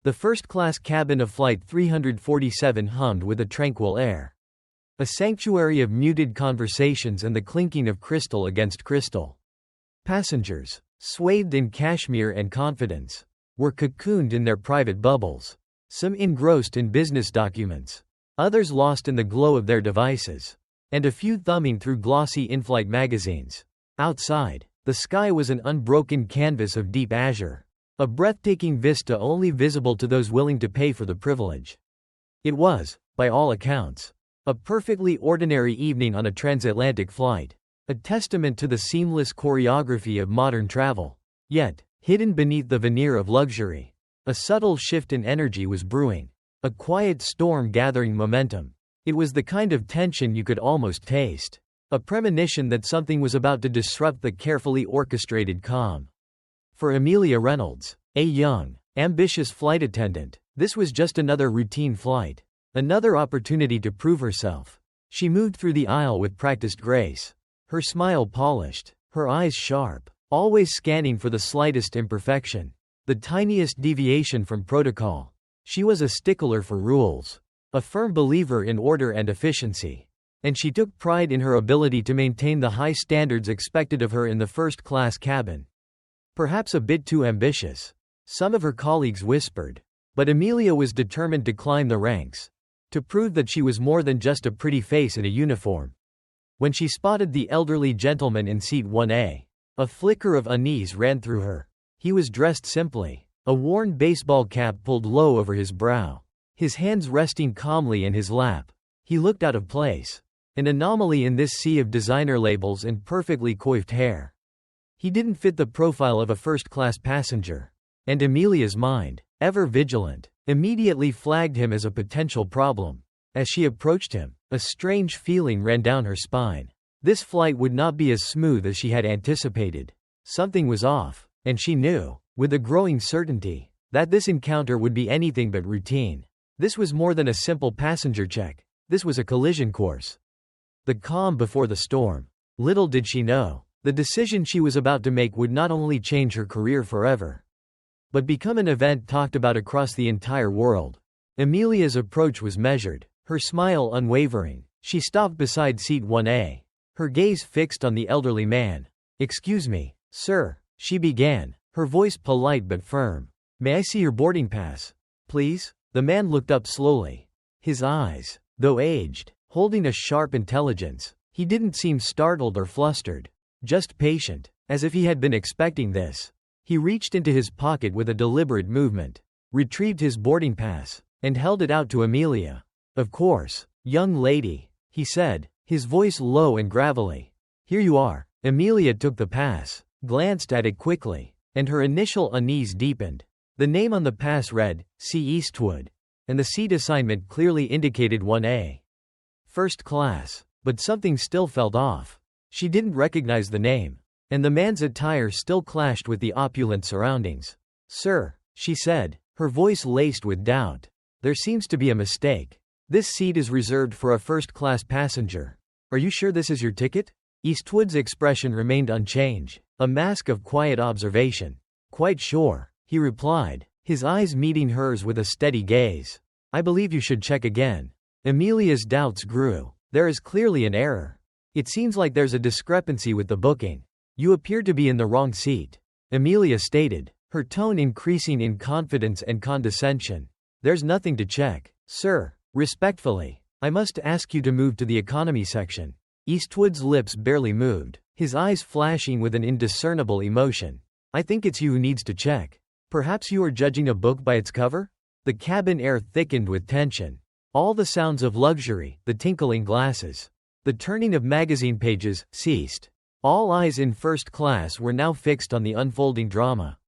The first-class cabin of Flight 347 hummed with a tranquil air. A sanctuary of muted conversations and the clinking of crystal against crystal. Passengers, swathed in cashmere and confidence, were cocooned in their private bubbles, some engrossed in business documents, others lost in the glow of their devices, and a few thumbing through glossy in-flight magazines. Outside, the sky was an unbroken canvas of deep azure, a breathtaking vista only visible to those willing to pay for the privilege. It was, by all accounts, a perfectly ordinary evening on a transatlantic flight, a testament to the seamless choreography of modern travel. Yet, hidden beneath the veneer of luxury, a subtle shift in energy was brewing, a quiet storm gathering momentum. It was the kind of tension you could almost taste, a premonition that something was about to disrupt the carefully orchestrated calm. For Amelia Reynolds, a young, ambitious flight attendant, this was just another routine flight, another opportunity to prove herself. She moved through the aisle with practiced grace, her smile polished, her eyes sharp, always scanning for the slightest imperfection, the tiniest deviation from protocol. She was a stickler for rules, a firm believer in order and efficiency, and she took pride in her ability to maintain the high standards expected of her in the first-class cabin. Perhaps a bit too ambitious, some of her colleagues whispered, but Amelia was determined to climb the ranks, to prove that she was more than just a pretty face in a uniform. When she spotted the elderly gentleman in seat 1A, a flicker of unease ran through her. He was dressed simply, a worn baseball cap pulled low over his brow, his hands resting calmly in his lap. He looked out of place, an anomaly in this sea of designer labels and perfectly coiffed hair. He didn't fit the profile of a first-class passenger, and Amelia's mind, ever vigilant, immediately flagged him as a potential problem. As she approached him, a strange feeling ran down her spine. This flight would not be as smooth as she had anticipated. Something was off, and she knew, with a growing certainty, that this encounter would be anything but routine. This was more than a simple passenger check. This was a collision course. The calm before the storm. Little did she know, the decision she was about to make would not only change her career forever, but become an event talked about across the entire world. Amelia's approach was measured, her smile unwavering. She stopped beside seat 1A, her gaze fixed on the elderly man. "Excuse me, sir," she began, her voice polite but firm. "May I see your boarding pass, please?" The man looked up slowly. His eyes, though aged, holding a sharp intelligence. He didn't seem startled or flustered, just patient, as if he had been expecting this. He reached into his pocket with a deliberate movement, retrieved his boarding pass, and held it out to Amelia. "Of course, young lady," he said, his voice low and gravelly. "Here you are." Amelia took the pass, glanced at it quickly, and her initial unease deepened. The name on the pass read, C. Eastwood, and the seat assignment clearly indicated 1A. First class, but something still felt off. She didn't recognize the name, and the man's attire still clashed with the opulent surroundings. "Sir," she said, her voice laced with doubt, "there seems to be a mistake. This seat is reserved for a first-class passenger. Are you sure this is your ticket?" Eastwood's expression remained unchanged, a mask of quiet observation. "Quite sure," he replied, his eyes meeting hers with a steady gaze. "I believe you should check again." Amelia's doubts grew. "There is clearly an error. It seems like there's a discrepancy with the booking. You appear to be in the wrong seat," Amelia stated, her tone increasing in confidence and condescension. "There's nothing to check, sir. Respectfully, I must ask you to move to the economy section." Eastwood's lips barely moved, his eyes flashing with an indiscernible emotion. "I think it's you who needs to check. Perhaps you are judging a book by its cover?" The cabin air thickened with tension. All the sounds of luxury, the tinkling glasses, the turning of magazine pages, ceased. All eyes in first class were now fixed on the unfolding drama.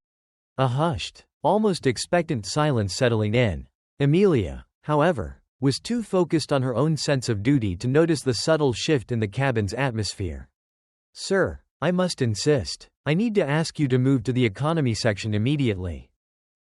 A hushed, almost expectant silence settling in. Amelia, however, was too focused on her own sense of duty to notice the subtle shift in the cabin's atmosphere. "Sir, I must insist. I need to ask you to move to the economy section immediately."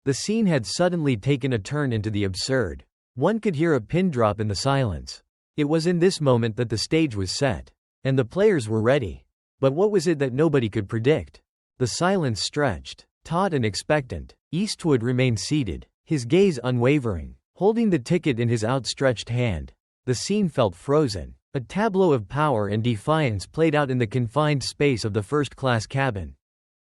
The scene had suddenly taken a turn into the absurd. One could hear a pin drop in the silence. It was in this moment that the stage was set, and the players were ready. But what was it that nobody could predict? The silence stretched, taut and expectant. Eastwood remained seated, his gaze unwavering, holding the ticket in his outstretched hand. The scene felt frozen. A tableau of power and defiance played out in the confined space of the first-class cabin.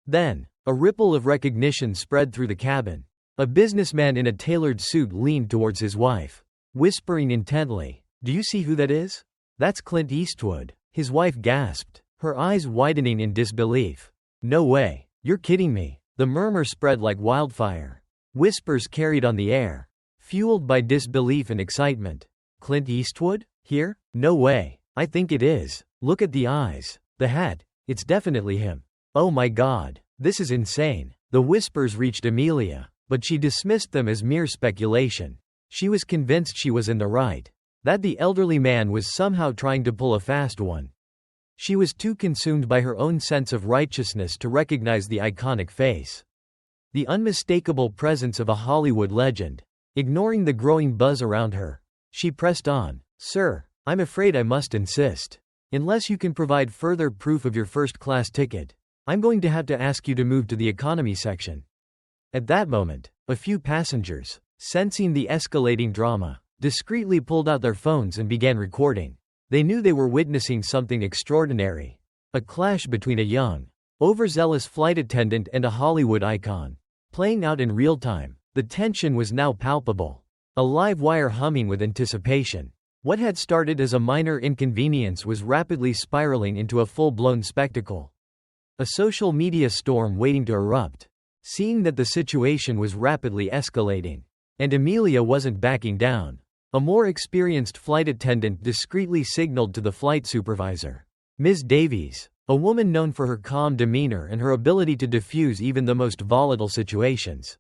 Then, a ripple of recognition spread through the cabin. A businessman in a tailored suit leaned towards his wife, whispering intently, "Do you see who that is? That's Clint Eastwood." His wife gasped, her eyes widening in disbelief. "No way. You're kidding me." The murmur spread like wildfire. Whispers carried on the air, fueled by disbelief and excitement. "Clint Eastwood? Here? No way. I think it is. Look at the eyes. The hat. It's definitely him. Oh my God. This is insane." The whispers reached Amelia, but she dismissed them as mere speculation. She was convinced she was in the right, that the elderly man was somehow trying to pull a fast one. She was too consumed by her own sense of righteousness to recognize the iconic face, the unmistakable presence of a Hollywood legend. Ignoring the growing buzz around her, she pressed on. "Sir, I'm afraid I must insist. Unless you can provide further proof of your first-class ticket, I'm going to have to ask you to move to the economy section." At that moment, a few passengers, sensing the escalating drama, discreetly pulled out their phones and began recording. They knew they were witnessing something extraordinary. A clash between a young, overzealous flight attendant and a Hollywood icon, playing out in real time. The tension was now palpable, a live wire humming with anticipation. What had started as a minor inconvenience was rapidly spiraling into a full-blown spectacle. A social media storm waiting to erupt. Seeing that the situation was rapidly escalating, and Amelia wasn't backing down, a more experienced flight attendant discreetly signaled to the flight supervisor. Ms. Davies, a woman known for her calm demeanor and her ability to diffuse even the most volatile situations.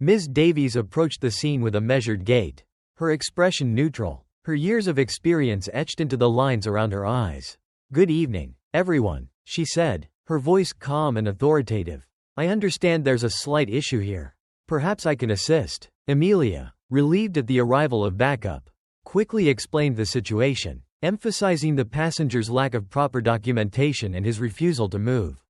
Ms. Davies approached the scene with a measured gait, her expression neutral, her years of experience etched into the lines around her eyes. "Good evening, everyone," she said, her voice calm and authoritative. "I understand there's a slight issue here. Perhaps I can assist." Amelia, relieved at the arrival of backup, quickly explained the situation, emphasizing the passenger's lack of proper documentation and his refusal to move.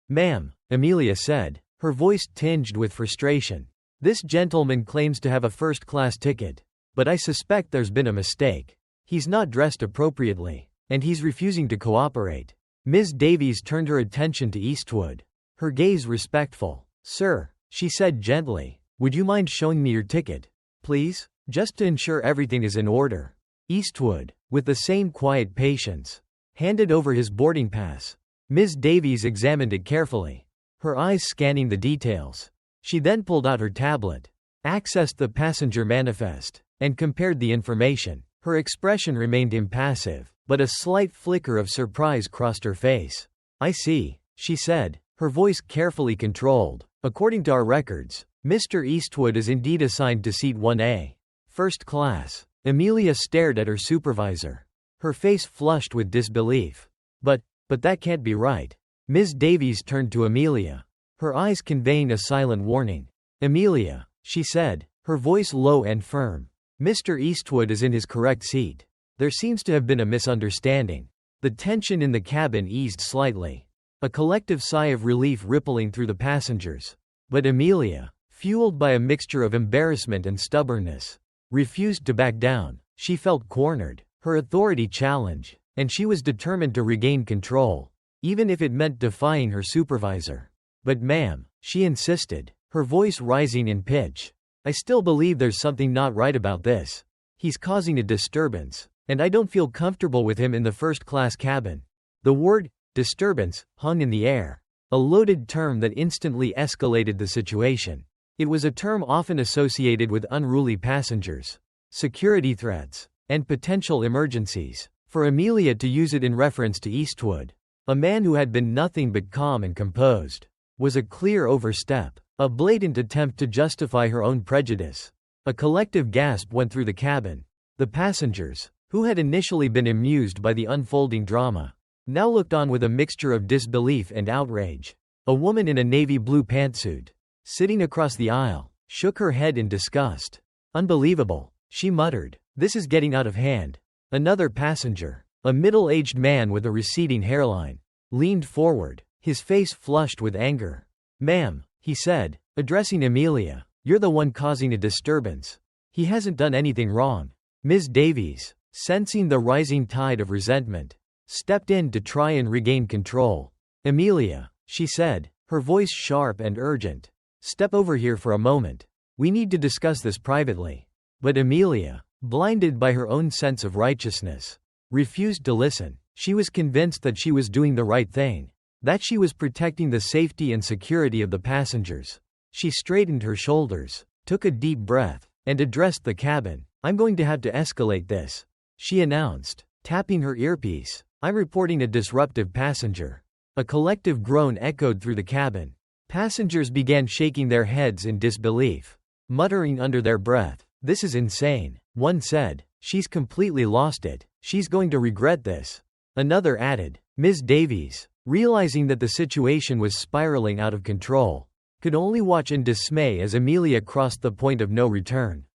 "Ma'am," Amelia said, her voice tinged with frustration, "this gentleman claims to have a first-class ticket, but I suspect there's been a mistake. He's not dressed appropriately, and he's refusing to cooperate." Ms. Davies turned her attention to Eastwood, her gaze respectful. "Sir," she said gently, "would you mind showing me your ticket, please, just to ensure everything is in order?" Eastwood, with the same quiet patience, handed over his boarding pass. Ms. Davies examined it carefully, her eyes scanning the details. She then pulled out her tablet, accessed the passenger manifest, and compared the information. Her expression remained impassive, but a slight flicker of surprise crossed her face. "I see," she said, her voice carefully controlled. "According to our records, Mr. Eastwood is indeed assigned to seat 1A, first class." Amelia stared at her supervisor, her face flushed with disbelief. But that can't be right." Ms. Davies turned to Amelia, her eyes conveying a silent warning. "Amelia," she said, her voice low and firm, "Mr. Eastwood is in his correct seat. There seems to have been a misunderstanding." The tension in the cabin eased slightly, a collective sigh of relief rippling through the passengers. But Amelia, fueled by a mixture of embarrassment and stubbornness, refused to back down. She felt cornered, her authority challenged, and she was determined to regain control, even if it meant defying her supervisor. "But ma'am," she insisted, her voice rising in pitch, "I still believe there's something not right about this. He's causing a disturbance, and I don't feel comfortable with him in the first-class cabin." The word disturbance hung in the air, a loaded term that instantly escalated the situation. It was a term often associated with unruly passengers, security threats, and potential emergencies. For Amelia to use it in reference to Eastwood, a man who had been nothing but calm and composed, was a clear overstep, a blatant attempt to justify her own prejudice. A collective gasp went through the cabin. The passengers, who had initially been amused by the unfolding drama, now looked on with a mixture of disbelief and outrage. A woman in a navy blue pantsuit, sitting across the aisle, shook her head in disgust. "Unbelievable," she muttered. "This is getting out of hand." Another passenger, a middle-aged man with a receding hairline, leaned forward, his face flushed with anger. "Ma'am," he said, addressing Amelia, You're the one causing a disturbance. He hasn't done anything wrong. Ms. Davies, sensing the rising tide of resentment, stepped in to try and regain control. Amelia, she said, her voice sharp and urgent. Step over here for a moment. We need to discuss this privately. But Amelia, blinded by her own sense of righteousness, refused to listen. She was convinced that she was doing the right thing, that she was protecting the safety and security of the passengers. She straightened her shoulders, took a deep breath, and addressed the cabin. I'm going to have to escalate this, she announced, tapping her earpiece. I'm reporting a disruptive passenger. A collective groan echoed through the cabin. Passengers began shaking their heads in disbelief, muttering under their breath. This is insane, one said. She's completely lost it. She's going to regret this. Another added. Ms. Davies, realizing that the situation was spiraling out of control, could only watch in dismay as Amelia crossed the point of no return.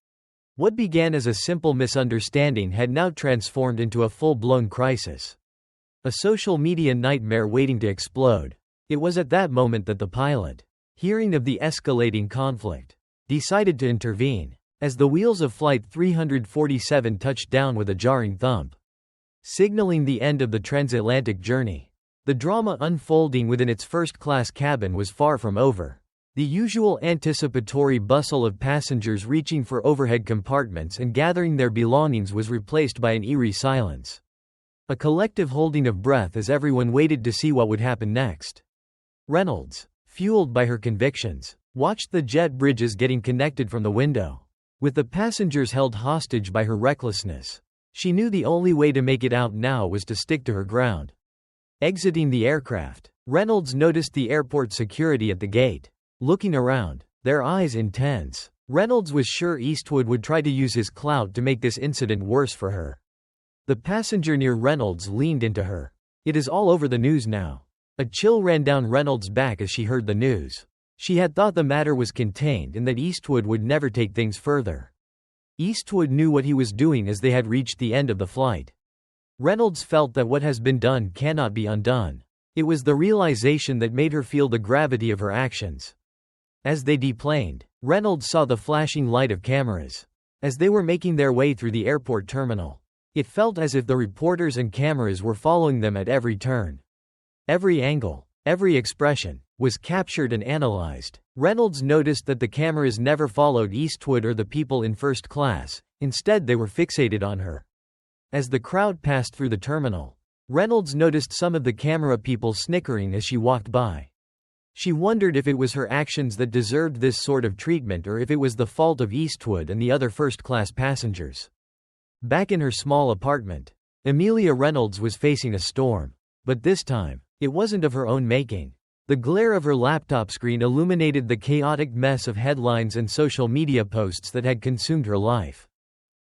What began as a simple misunderstanding had now transformed into a full-blown crisis. A social media nightmare waiting to explode. It was at that moment that the pilot, hearing of the escalating conflict, decided to intervene. As the wheels of Flight 347 touched down with a jarring thump, signaling the end of the transatlantic journey, the drama unfolding within its first-class cabin was far from over. The usual anticipatory bustle of passengers reaching for overhead compartments and gathering their belongings was replaced by an eerie silence. A collective holding of breath as everyone waited to see what would happen next. Reynolds, fueled by her convictions, watched the jet bridges getting connected from the window. With the passengers held hostage by her recklessness, she knew the only way to make it out now was to stick to her ground. Exiting the aircraft, Reynolds noticed the airport security at the gate. Looking around, their eyes intense, Reynolds was sure Eastwood would try to use his clout to make this incident worse for her. The passenger near Reynolds leaned into her. It is all over the news now. A chill ran down Reynolds' back as she heard the news. She had thought the matter was contained and that Eastwood would never take things further. Eastwood knew what he was doing as they had reached the end of the flight. Reynolds felt that what has been done cannot be undone. It was the realization that made her feel the gravity of her actions. As they deplaned, Reynolds saw the flashing light of cameras. As they were making their way through the airport terminal, it felt as if the reporters and cameras were following them at every turn. Every angle, every expression, was captured and analyzed. Reynolds noticed that the cameras never followed Eastwood or the people in first class, instead they were fixated on her. As the crowd passed through the terminal, Reynolds noticed some of the camera people snickering as she walked by. She wondered if it was her actions that deserved this sort of treatment or if it was the fault of Eastwood and the other first-class passengers. Back in her small apartment, Amelia Reynolds was facing a storm. But this time, it wasn't of her own making. The glare of her laptop screen illuminated the chaotic mess of headlines and social media posts that had consumed her life.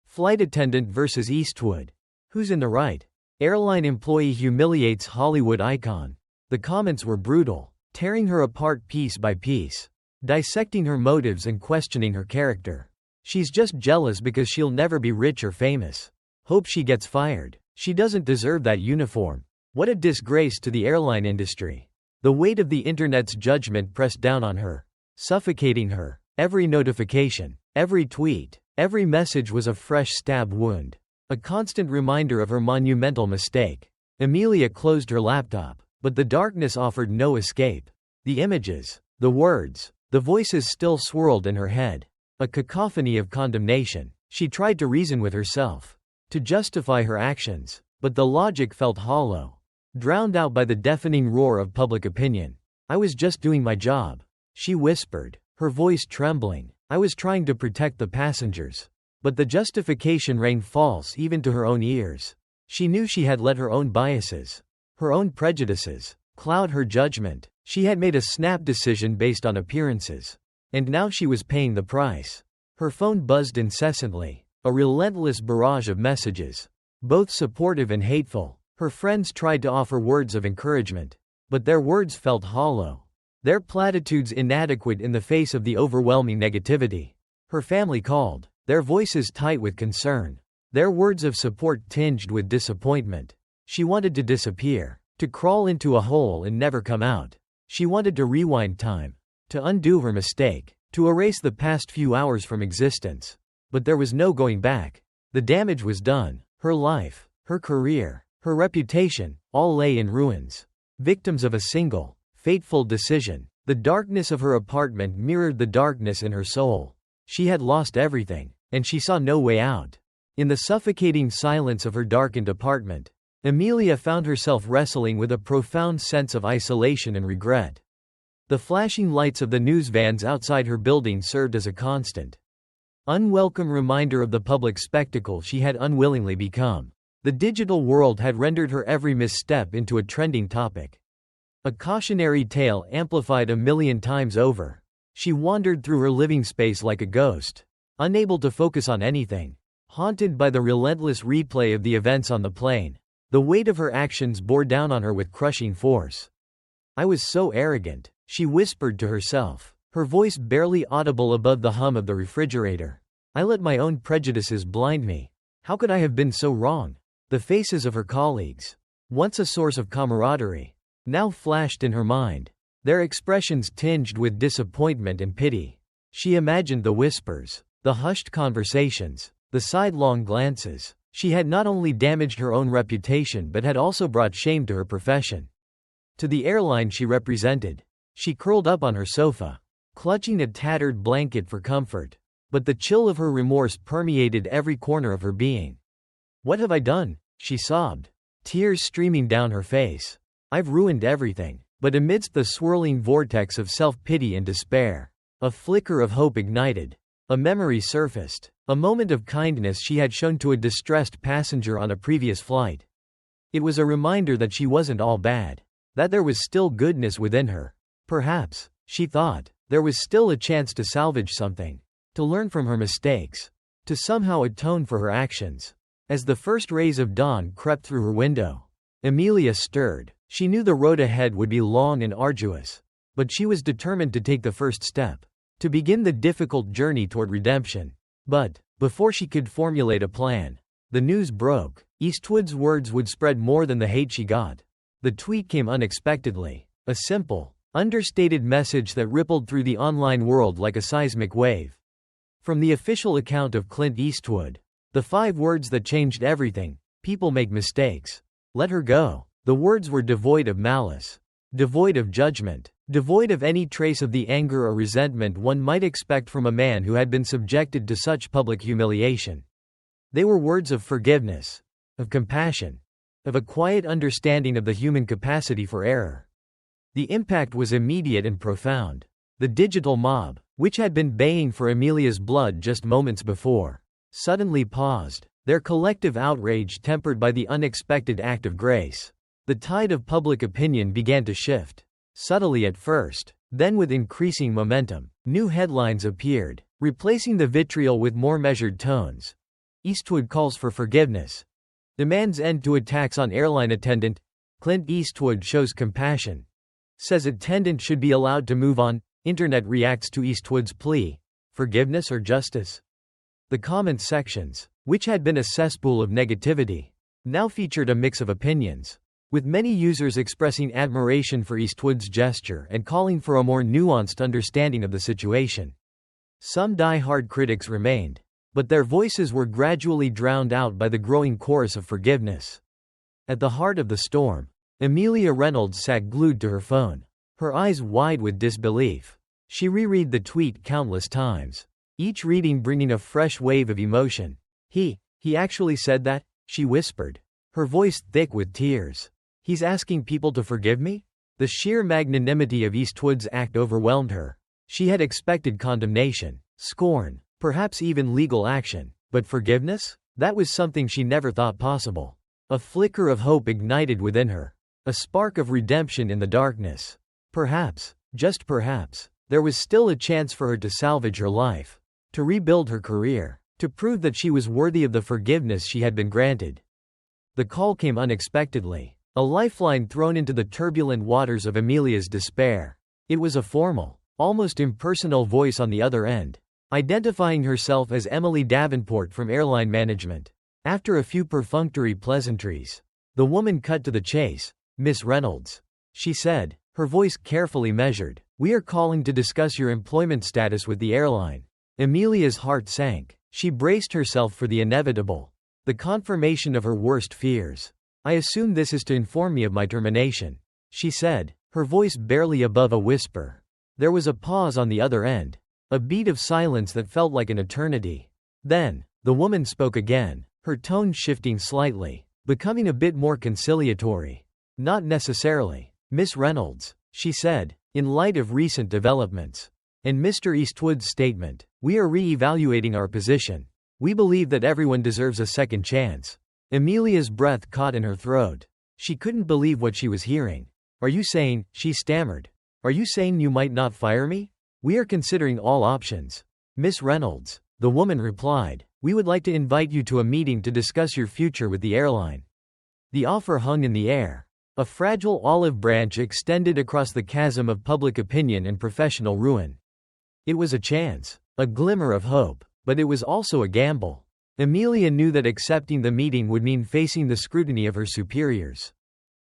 Flight attendant versus Eastwood. Who's in the right? Airline employee humiliates Hollywood icon. The comments were brutal, tearing her apart piece by piece, dissecting her motives and questioning her character. She's just jealous because she'll never be rich or famous. Hope she gets fired. She doesn't deserve that uniform. What a disgrace to the airline industry. The weight of the internet's judgment pressed down on her, suffocating her. Every notification, every tweet, every message was a fresh stab wound, a constant reminder of her monumental mistake. Amelia closed her laptop, but the darkness offered no escape. The images, the words, the voices still swirled in her head. A cacophony of condemnation. She tried to reason with herself, to justify her actions, but the logic felt hollow, drowned out by the deafening roar of public opinion. I was just doing my job, she whispered, her voice trembling. I was trying to protect the passengers. But the justification rang false even to her own ears. She knew she had let her own biases, her own prejudices, cloud her judgment. She had made a snap decision based on appearances. And now she was paying the price. Her phone buzzed incessantly, a relentless barrage of messages, both supportive and hateful. Her friends tried to offer words of encouragement, but their words felt hollow, their platitudes inadequate in the face of the overwhelming negativity. Her family called, their voices tight with concern, their words of support tinged with disappointment. She wanted to disappear, to crawl into a hole and never come out. She wanted to rewind time, to undo her mistake. to erase the past few hours from existence. But there was no going back. The damage was done. Her life, her career, her reputation, all lay in ruins. Victims of a single, fateful decision. The darkness of her apartment mirrored the darkness in her soul. She had lost everything, and she saw no way out. In the suffocating silence of her darkened apartment, Amelia found herself wrestling with a profound sense of isolation and regret. The flashing lights of the news vans outside her building served as a constant, unwelcome reminder of the public spectacle she had unwillingly become. The digital world had rendered her every misstep into a trending topic. A cautionary tale amplified a million times over. She wandered through her living space like a ghost, unable to focus on anything, haunted by the relentless replay of the events on the plane. The weight of her actions bore down on her with crushing force. "I was so arrogant," she whispered to herself, her voice barely audible above the hum of the refrigerator. "I let my own prejudices blind me. How could I have been so wrong?" The faces of her colleagues, once a source of camaraderie, now flashed in her mind, their expressions tinged with disappointment and pity. She imagined the whispers, the hushed conversations, the sidelong glances. She had not only damaged her own reputation but had also brought shame to her profession. To the airline she represented, she curled up on her sofa, clutching a tattered blanket for comfort. But the chill of her remorse permeated every corner of her being. "What have I done?" she sobbed, tears streaming down her face. "I've ruined everything." But amidst the swirling vortex of self-pity and despair, a flicker of hope ignited. A memory surfaced, a moment of kindness she had shown to a distressed passenger on a previous flight. It was a reminder that she wasn't all bad, that there was still goodness within her. Perhaps, she thought, there was still a chance to salvage something, to learn from her mistakes, to somehow atone for her actions. As the first rays of dawn crept through her window, Amelia stirred. She knew the road ahead would be long and arduous, but she was determined to take the first step, to begin the difficult journey toward redemption. But, before she could formulate a plan, the news broke. Eastwood's words would spread more than the hate she got. The tweet came unexpectedly, a simple, understated message that rippled through the online world like a seismic wave. From the official account of Clint Eastwood, the 5 words that changed everything: "People make mistakes. Let her go." The words were devoid of malice, devoid of judgment, devoid of any trace of the anger or resentment one might expect from a man who had been subjected to such public humiliation. They were words of forgiveness, of compassion, of a quiet understanding of the human capacity for error. The impact was immediate and profound. The digital mob, which had been baying for Amelia's blood just moments before, suddenly paused, their collective outrage tempered by the unexpected act of grace. The tide of public opinion began to shift, subtly at first, then with increasing momentum. New headlines appeared, replacing the vitriol with more measured tones. Eastwood calls for forgiveness. Demands end to attacks on airline attendant. Clint Eastwood shows compassion. Says attendant should be allowed to move on. Internet reacts to Eastwood's plea. Forgiveness or justice? The comment sections, which had been a cesspool of negativity, now featured a mix of opinions, with many users expressing admiration for Eastwood's gesture and calling for a more nuanced understanding of the situation. Some die-hard critics remained, but their voices were gradually drowned out by the growing chorus of forgiveness. At the heart of the storm, Amelia Reynolds sat glued to her phone, her eyes wide with disbelief. She reread the tweet countless times, each reading bringing a fresh wave of emotion. He actually said that?" she whispered, her voice thick with tears. "He's asking people to forgive me?" The sheer magnanimity of Eastwood's act overwhelmed her. She had expected condemnation, scorn, perhaps even legal action. But forgiveness? That was something she never thought possible. A flicker of hope ignited within her. A spark of redemption in the darkness. Perhaps, just perhaps, there was still a chance for her to salvage her life, to rebuild her career, to prove that she was worthy of the forgiveness she had been granted. The call came unexpectedly. A lifeline thrown into the turbulent waters of Amelia's despair. It was a formal, almost impersonal voice on the other end, identifying herself as Emily Davenport from airline management. After a few perfunctory pleasantries, the woman cut to the chase. "Miss Reynolds," she said, her voice carefully measured. "We are calling to discuss your employment status with the airline." Amelia's heart sank. She braced herself for the inevitable. The confirmation of her worst fears. "I assume this is to inform me of my termination," she said, her voice barely above a whisper. There was a pause on the other end. A beat of silence that felt like an eternity. Then, the woman spoke again, her tone shifting slightly, becoming a bit more conciliatory. "Not necessarily, Miss Reynolds," she said, "in light of recent developments. And Mr. Eastwood's statement, we are re-evaluating our position. We believe that everyone deserves a second chance." Amelia's breath caught in her throat. She couldn't believe what she was hearing. "Are you saying," she stammered, "are you saying you might not fire me?" "We are considering all options, Miss Reynolds," the woman replied. "We would like to invite you to a meeting to discuss your future with the airline." The offer hung in the air. A fragile olive branch extended across the chasm of public opinion and professional ruin. It was a chance, a glimmer of hope, but it was also a gamble. Amelia knew that accepting the meeting would mean facing the scrutiny of her superiors,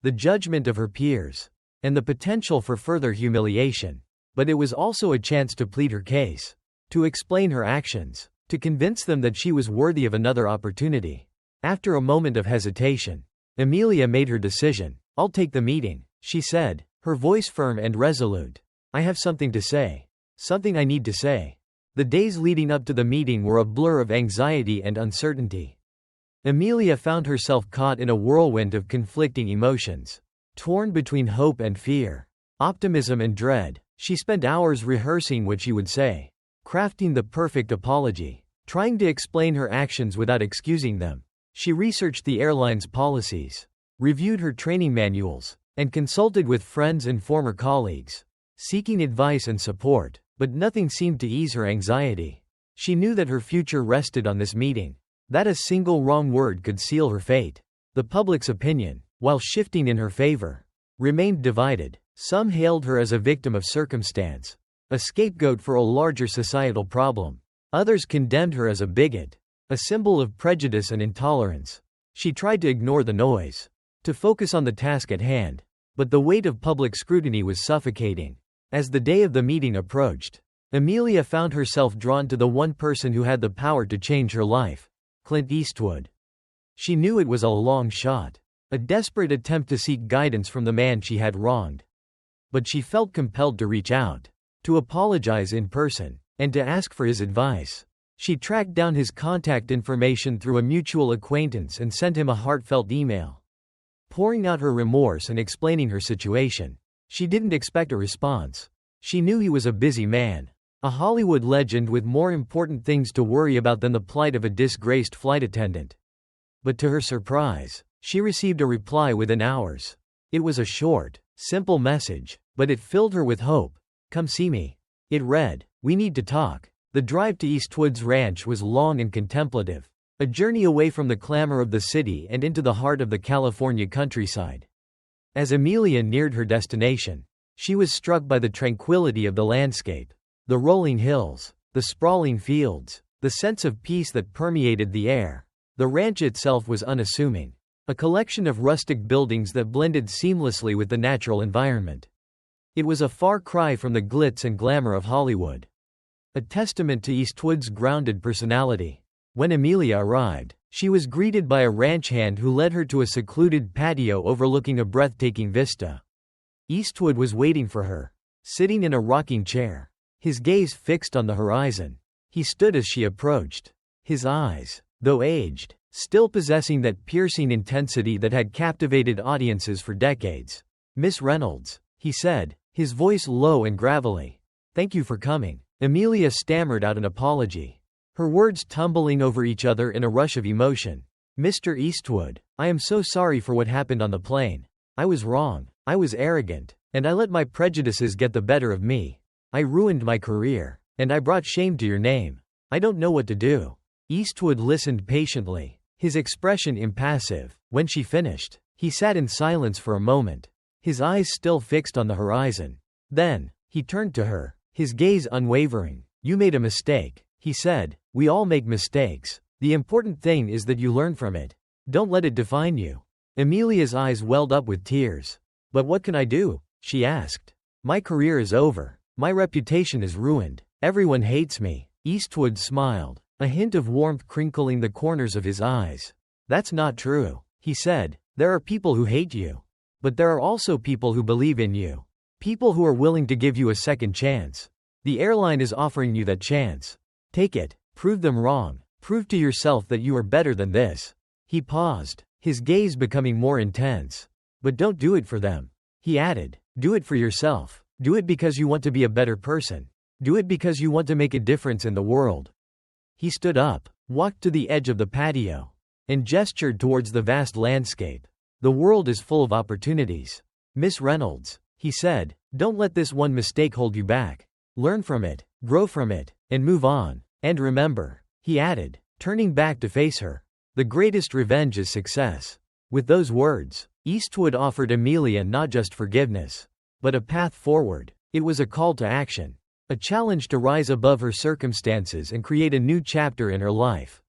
the judgment of her peers, and the potential for further humiliation. But it was also a chance to plead her case, to explain her actions, to convince them that she was worthy of another opportunity. After a moment of hesitation, Amelia made her decision. "I'll take the meeting," she said, her voice firm and resolute. "I have something to say. Something I need to say." The days leading up to the meeting were a blur of anxiety and uncertainty. Amelia found herself caught in a whirlwind of conflicting emotions, torn between hope and fear, optimism and dread. She spent hours rehearsing what she would say, crafting the perfect apology, trying to explain her actions without excusing them. She researched the airline's policies, reviewed her training manuals, and consulted with friends and former colleagues, seeking advice and support, but nothing seemed to ease her anxiety. She knew that her future rested on this meeting, that a single wrong word could seal her fate. The public's opinion, while shifting in her favor, remained divided. Some hailed her as a victim of circumstance, a scapegoat for a larger societal problem. Others condemned her as a bigot, a symbol of prejudice and intolerance. She tried to ignore the noise, to focus on the task at hand, but the weight of public scrutiny was suffocating. As the day of the meeting approached, Amelia found herself drawn to the one person who had the power to change her life, Clint Eastwood. She knew it was a long shot, a desperate attempt to seek guidance from the man she had wronged. But she felt compelled to reach out, to apologize in person, and to ask for his advice. She tracked down his contact information through a mutual acquaintance and sent him a heartfelt email, pouring out her remorse and explaining her situation. She didn't expect a response. She knew he was a busy man, a Hollywood legend with more important things to worry about than the plight of a disgraced flight attendant. But to her surprise, she received a reply within hours. It was a short, simple message, but it filled her with hope. "Come see me." It read, "We need to talk." The drive to Eastwood's ranch was long and contemplative, a journey away from the clamor of the city and into the heart of the California countryside. As Amelia neared her destination, she was struck by the tranquility of the landscape, the rolling hills, the sprawling fields, the sense of peace that permeated the air. The ranch itself was unassuming, a collection of rustic buildings that blended seamlessly with the natural environment. It was a far cry from the glitz and glamour of Hollywood, a testament to Eastwood's grounded personality. When Amelia arrived, she was greeted by a ranch hand who led her to a secluded patio overlooking a breathtaking vista. Eastwood was waiting for her, sitting in a rocking chair, his gaze fixed on the horizon. He stood as she approached, his eyes, though aged, still possessing that piercing intensity that had captivated audiences for decades. "Miss Reynolds," he said, his voice low and gravelly. "Thank you for coming." Amelia stammered out an apology, her words tumbling over each other in a rush of emotion. "Mr. Eastwood, I am so sorry for what happened on the plane. I was wrong, I was arrogant, and I let my prejudices get the better of me. I ruined my career, and I brought shame to your name. I don't know what to do." Eastwood listened patiently, his expression impassive. When she finished, he sat in silence for a moment, his eyes still fixed on the horizon. Then, he turned to her, his gaze unwavering. "You made a mistake," he said. "We all make mistakes. The important thing is that you learn from it. Don't let it define you." Amelia's eyes welled up with tears. "But what can I do?" she asked. My career is over. My reputation is ruined. Everyone hates me. Eastwood smiled, a hint of warmth crinkling the corners of his eyes. That's not true, he said. There are people who hate you. But there are also people who believe in you. People who are willing to give you a second chance. The airline is offering you that chance. Take it. Prove them wrong. Prove to yourself that you are better than this. He paused, his gaze becoming more intense. But don't do it for them. He added, do it for yourself. Do it because you want to be a better person. Do it because you want to make a difference in the world. He stood up, walked to the edge of the patio, and gestured towards the vast landscape. The world is full of opportunities. Miss Reynolds, he said, don't let this one mistake hold you back. Learn from it, grow from it, and move on. And remember, he added, turning back to face her, the greatest revenge is success. With those words, Eastwood offered Amelia not just forgiveness, but a path forward. It was a call to action. A challenge to rise above her circumstances and create a new chapter in her life.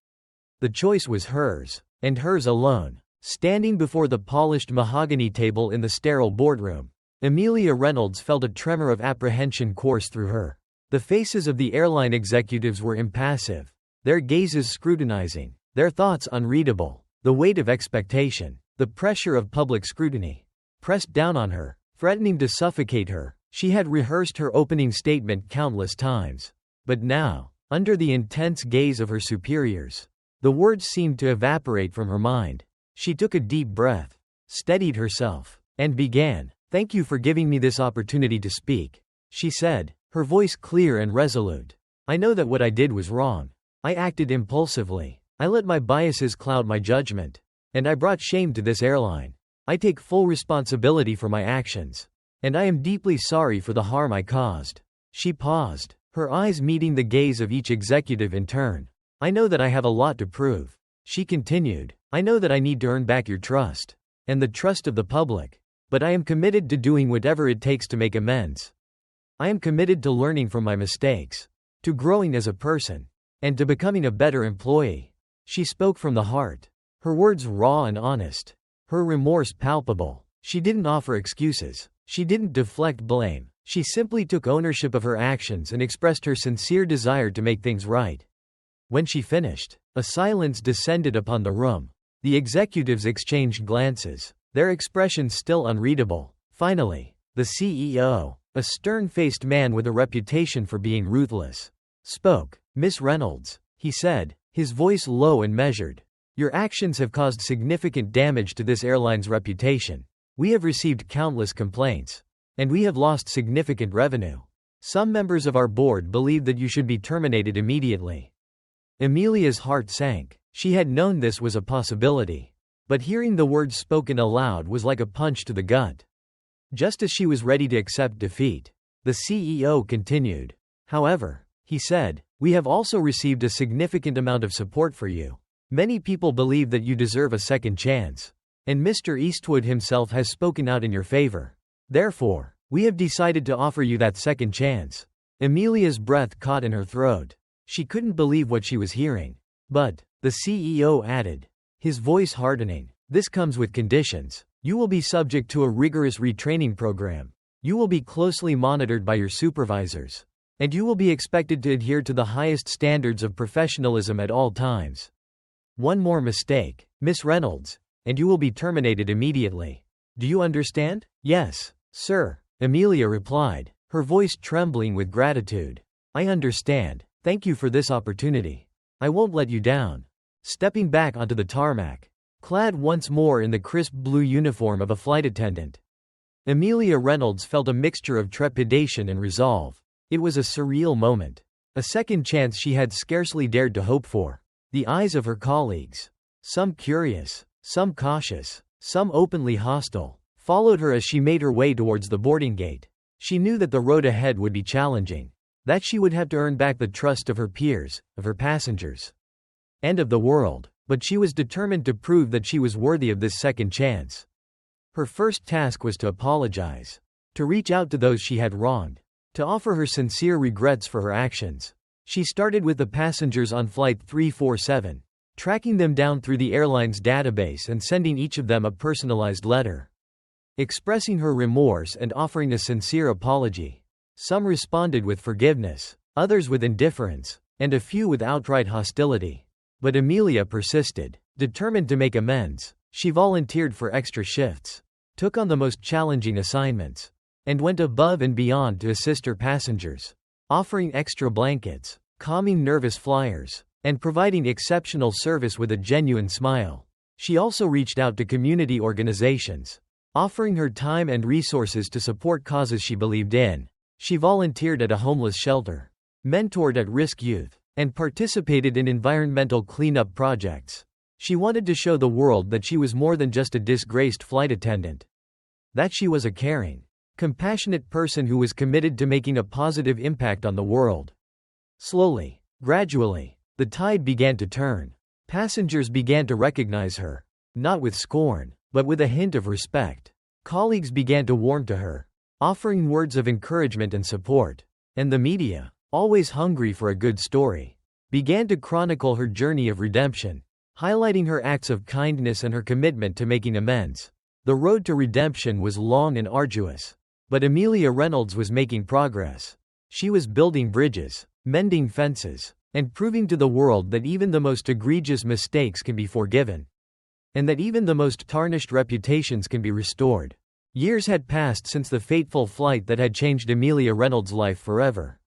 The choice was hers, and hers alone. Standing before the polished mahogany table in the sterile boardroom, Amelia Reynolds felt a tremor of apprehension course through her. The faces of the airline executives were impassive, their gazes scrutinizing, their thoughts unreadable. The weight of expectation, the pressure of public scrutiny, pressed down on her, threatening to suffocate her. She had rehearsed her opening statement countless times. But now, under the intense gaze of her superiors, the words seemed to evaporate from her mind. She took a deep breath, steadied herself, and began. Thank you for giving me this opportunity to speak, she said, her voice clear and resolute. I know that what I did was wrong. I acted impulsively. I let my biases cloud my judgment. And I brought shame to this airline. I take full responsibility for my actions. And I am deeply sorry for the harm I caused. She paused, her eyes meeting the gaze of each executive in turn. I know that I have a lot to prove. She continued. I know that I need to earn back your trust. And the trust of the public. But I am committed to doing whatever it takes to make amends. I am committed to learning from my mistakes. To growing as a person. And to becoming a better employee. She spoke from the heart. Her words raw and honest. Her remorse palpable. She didn't offer excuses. She didn't deflect blame. She simply took ownership of her actions and expressed her sincere desire to make things right. When she finished, a silence descended upon the room. The executives exchanged glances, their expressions still unreadable. Finally, the CEO, a stern-faced man with a reputation for being ruthless, spoke. Miss Reynolds, he said, his voice low and measured. Your actions have caused significant damage to this airline's reputation. We have received countless complaints. And we have lost significant revenue. Some members of our board believe that you should be terminated immediately. Amelia's heart sank. She had known this was a possibility. But hearing the words spoken aloud was like a punch to the gut. Just as she was ready to accept defeat, the CEO continued. However, he said, we have also received a significant amount of support for you. Many people believe that you deserve a second chance. And Mr. Eastwood himself has spoken out in your favor. Therefore, we have decided to offer you that second chance. Amelia's breath caught in her throat. She couldn't believe what she was hearing. But, the CEO added, his voice hardening, this comes with conditions. You will be subject to a rigorous retraining program. You will be closely monitored by your supervisors. And you will be expected to adhere to the highest standards of professionalism at all times. One more mistake, Miss Reynolds, and you will be terminated immediately. Do you understand? Yes, sir, Amelia replied, her voice trembling with gratitude. I understand. Thank you for this opportunity. I won't let you down. Stepping back onto the tarmac, clad once more in the crisp blue uniform of a flight attendant, Amelia Reynolds felt a mixture of trepidation and resolve. It was a surreal moment. A second chance she had scarcely dared to hope for. The eyes of her colleagues, some curious, some cautious, some openly hostile, followed her as she made her way towards the boarding gate. She knew that the road ahead would be challenging, that she would have to earn back the trust of her peers, of her passengers, and of the world, but she was determined to prove that she was worthy of this second chance. Her first task was to apologize, to reach out to those she had wronged, to offer her sincere regrets for her actions. She started with the passengers on Flight 347, tracking them down through the airline's database and sending each of them a personalized letter. expressing her remorse and offering a sincere apology. Some responded with forgiveness, others with indifference, and a few with outright hostility. But Amelia persisted. Determined to make amends, she volunteered for extra shifts, took on the most challenging assignments, and went above and beyond to assist her passengers, offering extra blankets, calming nervous flyers, and providing exceptional service with a genuine smile. She also reached out to community organizations, offering her time and resources to support causes she believed in. She volunteered at a homeless shelter, mentored at-risk youth, and participated in environmental cleanup projects. She wanted to show the world that she was more than just a disgraced flight attendant. That she was a caring, compassionate person who was committed to making a positive impact on the world. Slowly, gradually, the tide began to turn. Passengers began to recognize her, not with scorn, but with a hint of respect. Colleagues began to warm to her, offering words of encouragement and support. And the media, always hungry for a good story, began to chronicle her journey of redemption, highlighting her acts of kindness and her commitment to making amends. The road to redemption was long and arduous, but Amelia Reynolds was making progress. She was building bridges, mending fences, and proving to the world that even the most egregious mistakes can be forgiven, and that even the most tarnished reputations can be restored. Years had passed since the fateful flight that had changed Amelia Reynolds' life forever.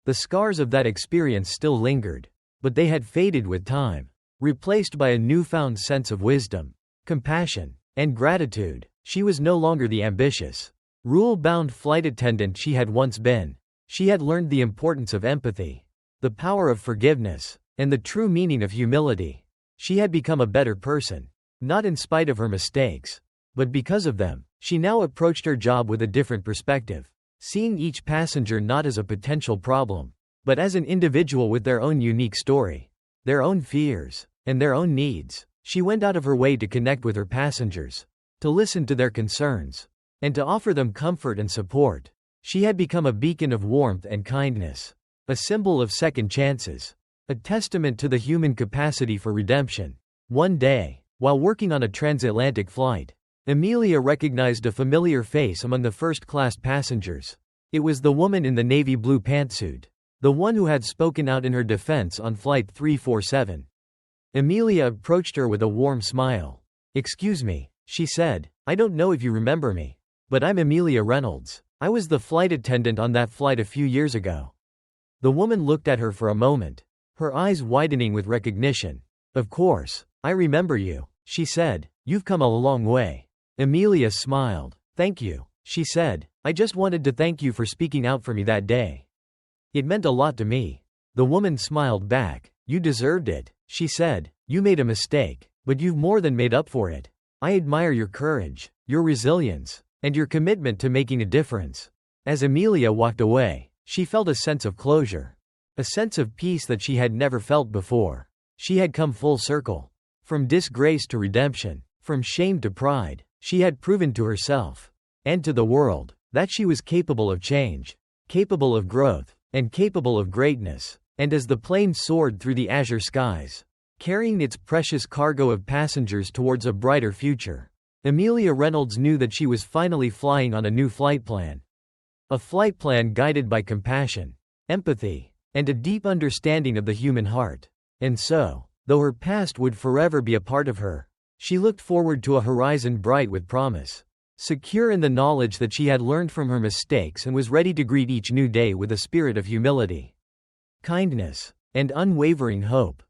The scars of that experience still lingered, but they had faded with time, replaced by a newfound sense of wisdom, compassion, and gratitude. She was no longer the ambitious, rule-bound flight attendant she had once been. She had learned the importance of empathy, the power of forgiveness, and the true meaning of humility. She had become a better person, not in spite of her mistakes, but because of them. She now approached her job with a different perspective, seeing each passenger not as a potential problem, but as an individual with their own unique story, their own fears, and their own needs. She went out of her way to connect with her passengers, to listen to their concerns, and to offer them comfort and support. She had become a beacon of warmth and kindness, a symbol of second chances, a testament to the human capacity for redemption. One day, while working on a transatlantic flight, Amelia recognized a familiar face among the first-class passengers. It was the woman in the navy blue pantsuit, the one who had spoken out in her defense on Flight 347. Amelia approached her with a warm smile. "Excuse me," she said, "I don't know if you remember me, but I'm Amelia Reynolds. I was the flight attendant on that flight a few years ago." The woman looked at her for a moment, her eyes widening with recognition. "Of course, I remember you," she said. "You've come a long way." Amelia smiled. "Thank you," she said. "I just wanted to thank you for speaking out for me that day. It meant a lot to me." The woman smiled back. "You deserved it," she said. "You made a mistake, but you've more than made up for it. I admire your courage, your resilience, and your commitment to making a difference." As Amelia walked away, she felt a sense of closure, a sense of peace that she had never felt before. She had come full circle. From disgrace to redemption, from shame to pride, she had proven to herself, and to the world, that she was capable of change, capable of growth, and capable of greatness. And as the plane soared through the azure skies, carrying its precious cargo of passengers towards a brighter future, Amelia Reynolds knew that she was finally flying on a new flight plan. A flight plan guided by compassion, empathy, and a deep understanding of the human heart. And so, though her past would forever be a part of her, she looked forward to a horizon bright with promise, secure in the knowledge that she had learned from her mistakes and was ready to greet each new day with a spirit of humility, kindness, and unwavering hope.